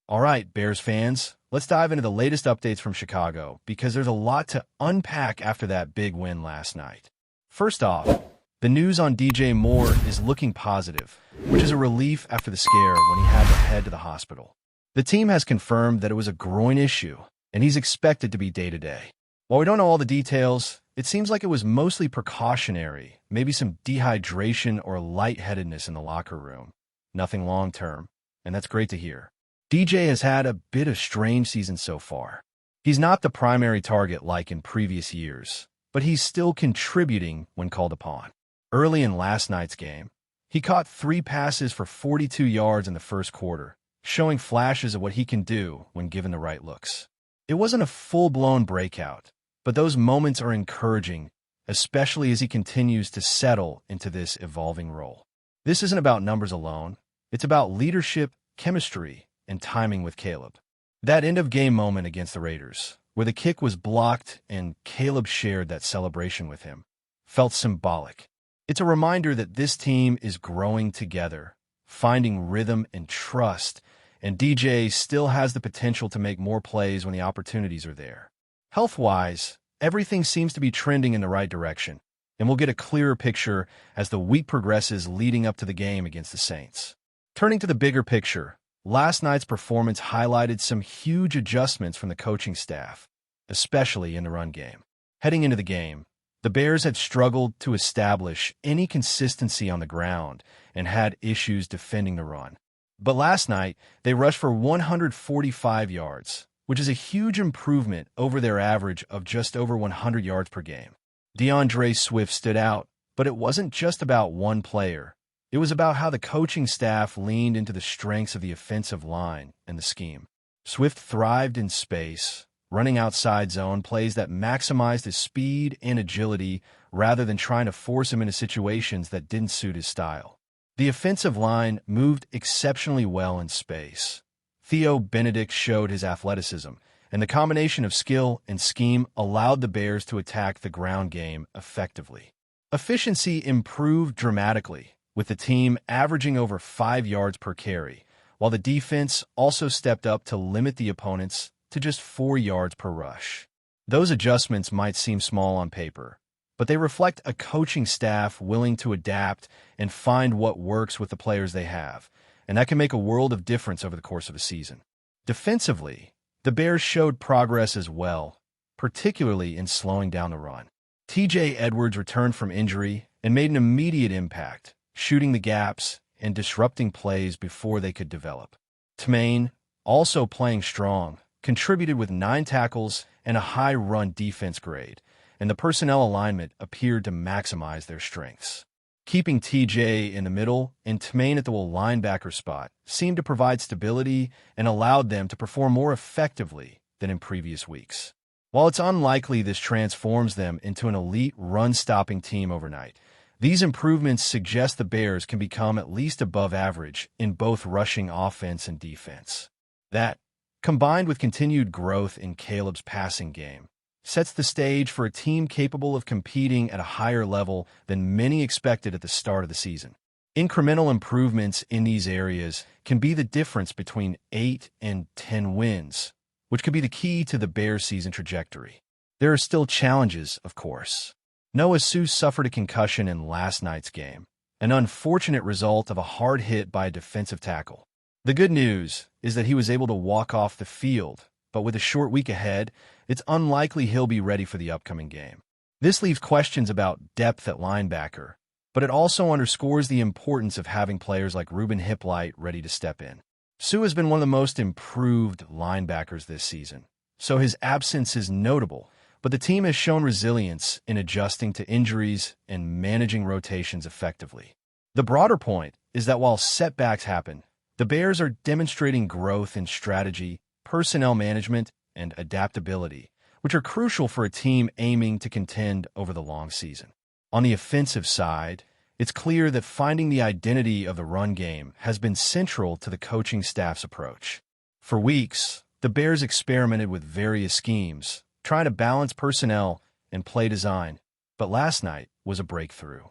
All right, Bears fans, let's dive into the latest updates from Chicago because there's a lot to unpack after that big win last night. First off, the news on DJ Moore is looking positive, which is a relief after the scare when he had to head to the hospital. The team has confirmed that it was a groin issue, and he's expected to be day-to-day. While we don't know all the details, it seems like it was mostly precautionary, maybe some dehydration or lightheadedness in the locker room. Nothing long-term, and that's great to hear. DJ has had a bit of strange season so far. He's not the primary target like in previous years, but he's still contributing when called upon. Early in last night's game, he caught 3 passes for 42 yards in the first quarter, showing flashes of what he can do when given the right looks. It wasn't a full-blown breakout, but those moments are encouraging, especially as he continues to settle into this evolving role. This isn't about numbers alone. It's about leadership, chemistry, and timing with Caleb. That end-of-game moment against the Raiders, where the kick was blocked and Caleb shared that celebration with him, felt symbolic. It's a reminder that this team is growing together, finding rhythm and trust, and DJ still has the potential to make more plays when the opportunities are there. Health-wise, everything seems to be trending in the right direction, and we'll get a clearer picture as the week progresses leading up to the game against the Saints. Turning to the bigger picture, last night's performance highlighted some huge adjustments from the coaching staff, especially in the run game. Heading into the game, the Bears had struggled to establish any consistency on the ground and had issues defending the run. But last night, they rushed for 145 yards, which is a huge improvement over their average of just over 100 yards per game. DeAndre Swift stood out, but it wasn't just about one player. It was about how the coaching staff leaned into the strengths of the offensive line and the scheme. Swift thrived in space, running outside zone plays that maximized his speed and agility rather than trying to force him into situations that didn't suit his style. The offensive line moved exceptionally well in space. Theo Benedict showed his athleticism, and the combination of skill and scheme allowed the Bears to attack the ground game effectively. Efficiency improved dramatically, with the team averaging over 5 yards per carry, while the defense also stepped up to limit the opponents to just 4 yards per rush. Those adjustments might seem small on paper, but they reflect a coaching staff willing to adapt and find what works with the players they have, and that can make a world of difference over the course of a season. Defensively, the Bears showed progress as well, particularly in slowing down the run. TJ Edwards returned from injury and made an immediate impact, shooting the gaps and disrupting plays before they could develop. Tmaine, also playing strong, contributed with 9 tackles and a high run defense grade, and the personnel alignment appeared to maximize their strengths. Keeping TJ in the middle and Tmaine at the linebacker spot seemed to provide stability and allowed them to perform more effectively than in previous weeks. While it's unlikely this transforms them into an elite run-stopping team overnight, these improvements suggest the Bears can become at least above average in both rushing offense and defense. That, combined with continued growth in Caleb's passing game, sets the stage for a team capable of competing at a higher level than many expected at the start of the season. Incremental improvements in these areas can be the difference between 8 and 10 wins, which could be the key to the Bears' season trajectory. There are still challenges, of course. Noah Sue suffered a concussion in last night's game, an unfortunate result of a hard hit by a defensive tackle. The good news is that he was able to walk off the field, but with a short week ahead, it's unlikely he'll be ready for the upcoming game. This leaves questions about depth at linebacker, but it also underscores the importance of having players like Ruben Hiplight ready to step in. Sue has been one of the most improved linebackers this season, so his absence is notable, but the team has shown resilience in adjusting to injuries and managing rotations effectively. The broader point is that while setbacks happen, the Bears are demonstrating growth in strategy, personnel management, and adaptability, which are crucial for a team aiming to contend over the long season. On the offensive side, it's clear that finding the identity of the run game has been central to the coaching staff's approach. For weeks, the Bears experimented with various schemes, trying to balance personnel and play design, but last night was a breakthrough.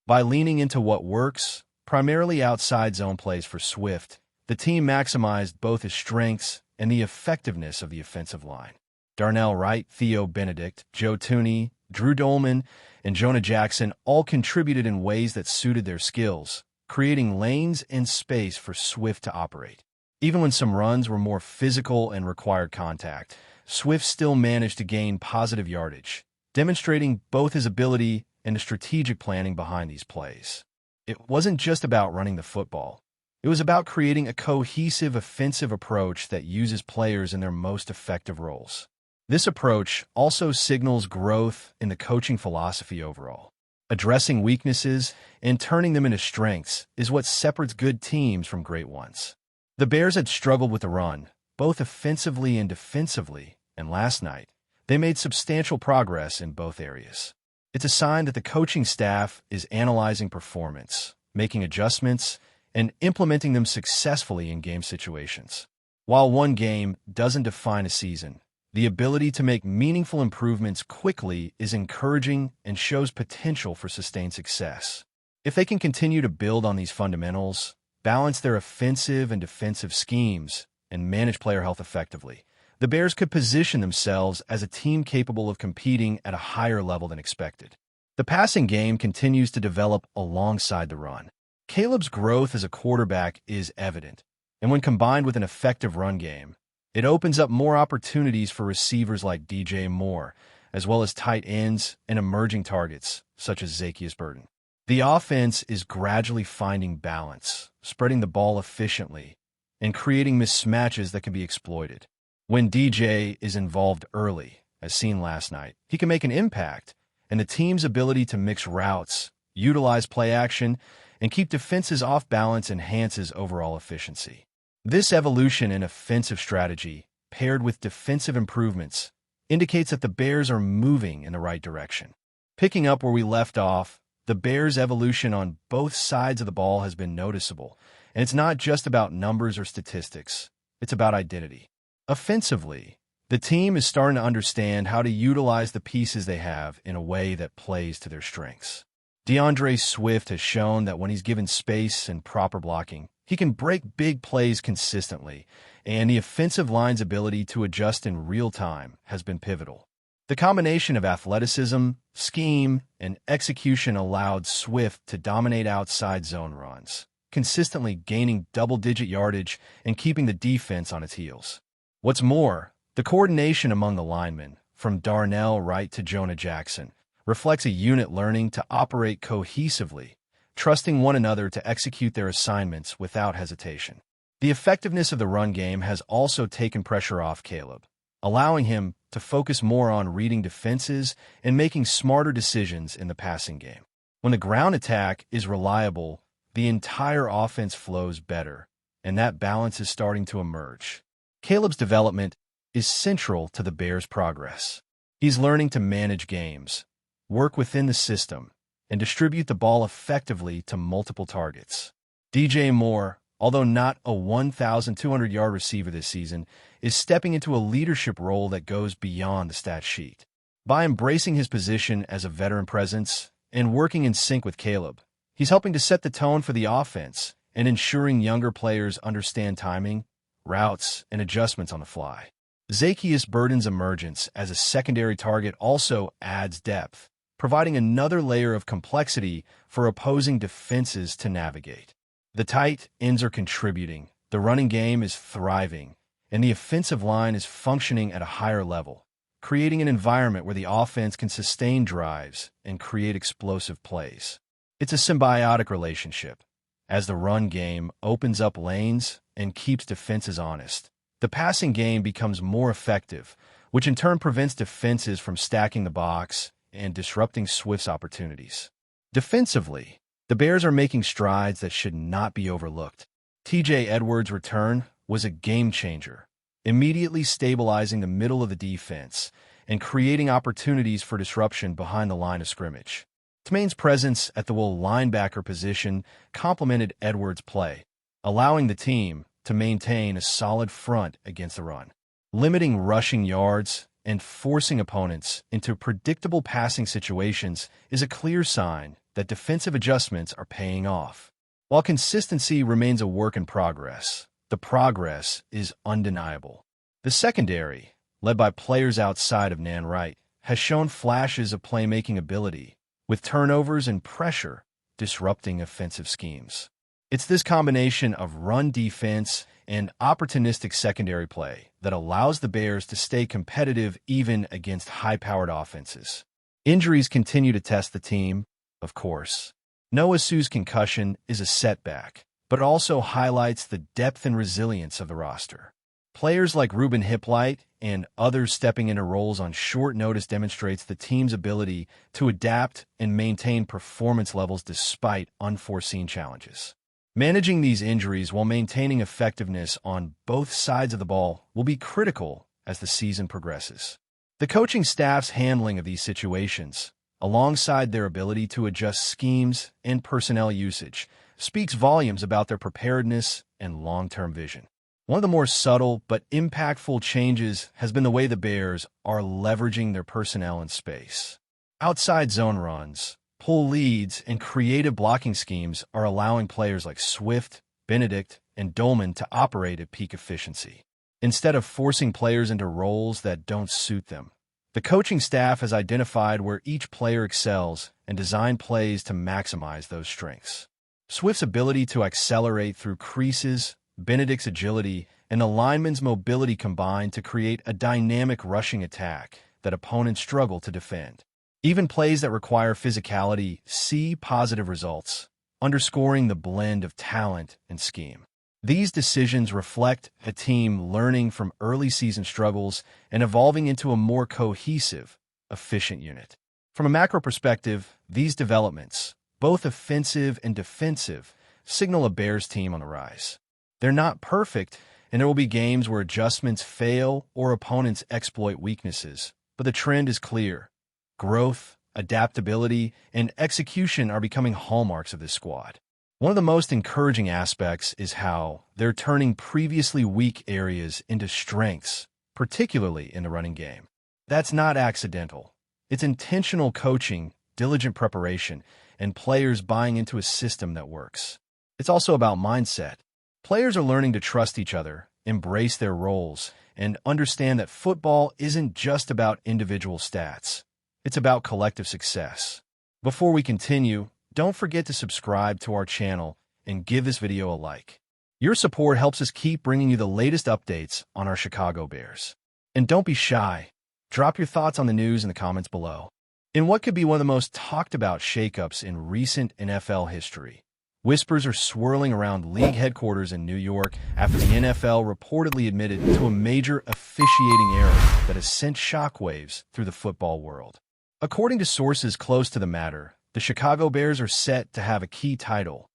By leaning into what works, primarily outside zone plays for Swift, the team maximized both his strengths and the effectiveness of the offensive line. Darnell Wright, Theo Benedict, Joe Tooney, Drew Dolman, and Jonah Jackson all contributed in ways that suited their skills, creating lanes and space for Swift to operate. Even when some runs were more physical and required contact, Swift still managed to gain positive yardage, demonstrating both his ability and the strategic planning behind these plays. It wasn't just about running the football. It was about creating a cohesive offensive approach that uses players in their most effective roles. This approach also signals growth in the coaching philosophy overall. Addressing weaknesses and turning them into strengths is what separates good teams from great ones. The Bears had struggled with the run, both offensively and defensively, and last night, they made substantial progress in both areas. It's a sign that the coaching staff is analyzing performance, making adjustments, and implementing them successfully in game situations. While one game doesn't define a season, the ability to make meaningful improvements quickly is encouraging and shows potential for sustained success. If they can continue to build on these fundamentals, balance their offensive and defensive schemes, and manage player health effectively, the Bears could position themselves as a team capable of competing at a higher level than expected. The passing game continues to develop alongside the run. Caleb's growth as a quarterback is evident, and when combined with an effective run game, it opens up more opportunities for receivers like DJ Moore, as well as tight ends and emerging targets, such as Zacchaeus Burton. The offense is gradually finding balance, spreading the ball efficiently, and creating mismatches that can be exploited. When DJ is involved early, as seen last night, he can make an impact, and the team's ability to mix routes, utilize play action, and keep defenses off balance enhances overall efficiency. This evolution in offensive strategy, paired with defensive improvements, indicates that the Bears are moving in the right direction. Picking up where we left off, the Bears' evolution on both sides of the ball has been noticeable, and it's not just about numbers or statistics. It's about identity. Offensively, the team is starting to understand how to utilize the pieces they have in a way that plays to their strengths. DeAndre Swift has shown that when he's given space and proper blocking, he can break big plays consistently, and the offensive line's ability to adjust in real time has been pivotal. The combination of athleticism, scheme, and execution allowed Swift to dominate outside zone runs, consistently gaining double-digit yardage and keeping the defense on its heels. What's more, the coordination among the linemen, from Darnell Wright to Jonah Jackson, reflects a unit learning to operate cohesively, trusting one another to execute their assignments without hesitation. The effectiveness of the run game has also taken pressure off Caleb, allowing him to focus more on reading defenses and making smarter decisions in the passing game. When the ground attack is reliable, the entire offense flows better, and that balance is starting to emerge. Caleb's development is central to the Bears' progress. He's learning to manage games, work within the system, and distribute the ball effectively to multiple targets. DJ Moore, although not a 1,200-yard receiver this season, is stepping into a leadership role that goes beyond the stat sheet. By embracing his position as a veteran presence and working in sync with Caleb, he's helping to set the tone for the offense and ensuring younger players understand timing, routes, and adjustments on the fly. Zacchaeus Burton's emergence as a secondary target also adds depth, providing another layer of complexity for opposing defenses to navigate. The tight ends are contributing, the running game is thriving, and the offensive line is functioning at a higher level, creating an environment where the offense can sustain drives and create explosive plays. It's a symbiotic relationship. As the run game opens up lanes and keeps defenses honest, the passing game becomes more effective, which in turn prevents defenses from stacking the box and disrupting Swift's opportunities. Defensively, the Bears are making strides that should not be overlooked. T.J. Edwards' return was a game-changer, immediately stabilizing the middle of the defense and creating opportunities for disruption behind the line of scrimmage. Tmane's presence at the will linebacker position complemented Edwards' play, allowing the team to maintain a solid front against the run. Limiting rushing yards and forcing opponents into predictable passing situations is a clear sign that defensive adjustments are paying off. While consistency remains a work in progress, the progress is undeniable. The secondary, led by players outside of Nan Wright, has shown flashes of playmaking ability, with turnovers and pressure disrupting offensive schemes. It's this combination of run defense and opportunistic secondary play that allows the Bears to stay competitive even against high-powered offenses. Injuries continue to test the team, of course. Noah Suh's concussion is a setback, but it also highlights the depth and resilience of the roster. Players like Ruben Hiplight and others stepping into roles on short notice demonstrates the team's ability to adapt and maintain performance levels despite unforeseen challenges. Managing these injuries while maintaining effectiveness on both sides of the ball will be critical as the season progresses. The coaching staff's handling of these situations, alongside their ability to adjust schemes and personnel usage, speaks volumes about their preparedness and long-term vision. One of the more subtle but impactful changes has been the way the Bears are leveraging their personnel in space. Outside zone runs, pull leads, and creative blocking schemes are allowing players like Swift, Benedict, and Dolman to operate at peak efficiency. Instead of forcing players into roles that don't suit them, the coaching staff has identified where each player excels and designed plays to maximize those strengths. Swift's ability to accelerate through creases, Benedict's agility, and the lineman's mobility combine to create a dynamic rushing attack that opponents struggle to defend. Even plays that require physicality see positive results, underscoring the blend of talent and scheme. These decisions reflect a team learning from early season struggles and evolving into a more cohesive, efficient unit. From a macro perspective, these developments, both offensive and defensive, signal a Bears team on the rise. They're not perfect, and there will be games where adjustments fail or opponents exploit weaknesses, but the trend is clear. Growth, adaptability, and execution are becoming hallmarks of this squad. One of the most encouraging aspects is how they're turning previously weak areas into strengths, particularly in the running game. That's not accidental. It's intentional coaching, diligent preparation, and players buying into a system that works. It's also about mindset. Players are learning to trust each other, embrace their roles, and understand that football isn't just about individual stats. It's about collective success. Before we continue, don't forget to subscribe to our channel and give this video a like. Your support helps us keep bringing you the latest updates on our Chicago Bears. And don't be shy. Drop your thoughts on the news in the comments below. In what could be one of the most talked about shakeups in recent NFL history, whispers are swirling around league headquarters in New York after the NFL reportedly admitted to a major officiating error that has sent shockwaves through the football world. According to sources close to the matter, the Chicago Bears are set to have a key title,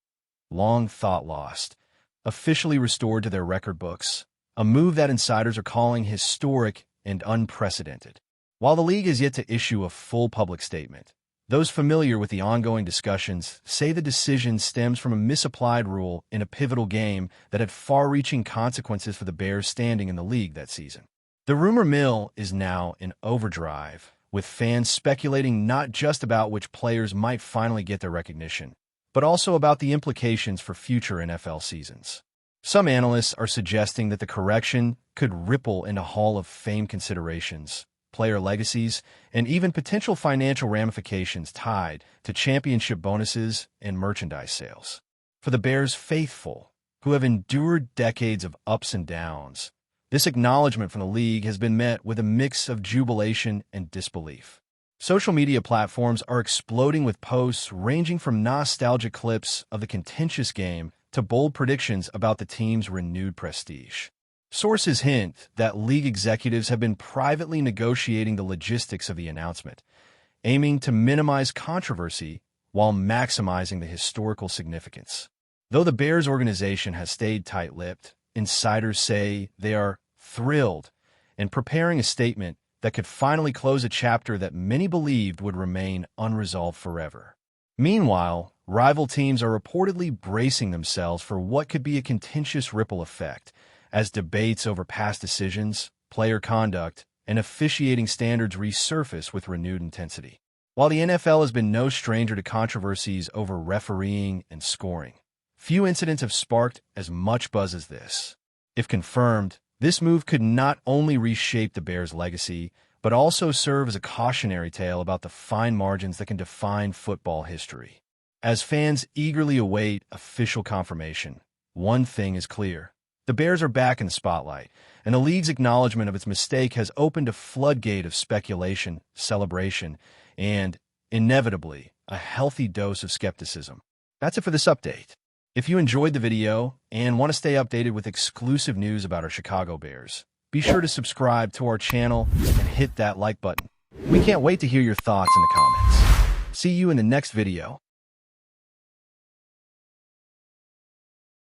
long thought lost, officially restored to their record books, a move that insiders are calling historic and unprecedented. While the league is yet to issue a full public statement, those familiar with the ongoing discussions say the decision stems from a misapplied rule in a pivotal game that had far-reaching consequences for the Bears' standing in the league that season. The rumor mill is now in overdrive, with fans speculating not just about which players might finally get their recognition, but also about the implications for future NFL seasons. Some analysts are suggesting that the correction could ripple into Hall of Fame considerations, player legacies, and even potential financial ramifications tied to championship bonuses and merchandise sales. For the Bears faithful, who have endured decades of ups and downs, this acknowledgement from the league has been met with a mix of jubilation and disbelief. Social media platforms are exploding with posts ranging from nostalgic clips of the contentious game to bold predictions about the team's renewed prestige. Sources hint that league executives have been privately negotiating the logistics of the announcement, aiming to minimize controversy while maximizing the historical significance. Though the Bears organization has stayed tight-lipped, insiders say they are thrilled and preparing a statement that could finally close a chapter that many believed would remain unresolved forever. Meanwhile, rival teams are reportedly bracing themselves for what could be a contentious ripple effect as debates over past decisions, player conduct, and officiating standards resurface with renewed intensity. While the NFL has been no stranger to controversies over refereeing and scoring, few incidents have sparked as much buzz as this. If confirmed, this move could not only reshape the Bears' legacy, but also serve as a cautionary tale about the fine margins that can define football history. As fans eagerly await official confirmation, one thing is clear. The Bears are back in the spotlight, and the league's acknowledgement of its mistake has opened a floodgate of speculation, celebration, and, inevitably, a healthy dose of skepticism. That's it for this update. If you enjoyed the video and want to stay updated with exclusive news about our Chicago Bears, be sure to subscribe to our channel and hit that like button. We can't wait to hear your thoughts in the comments. See you in the next video.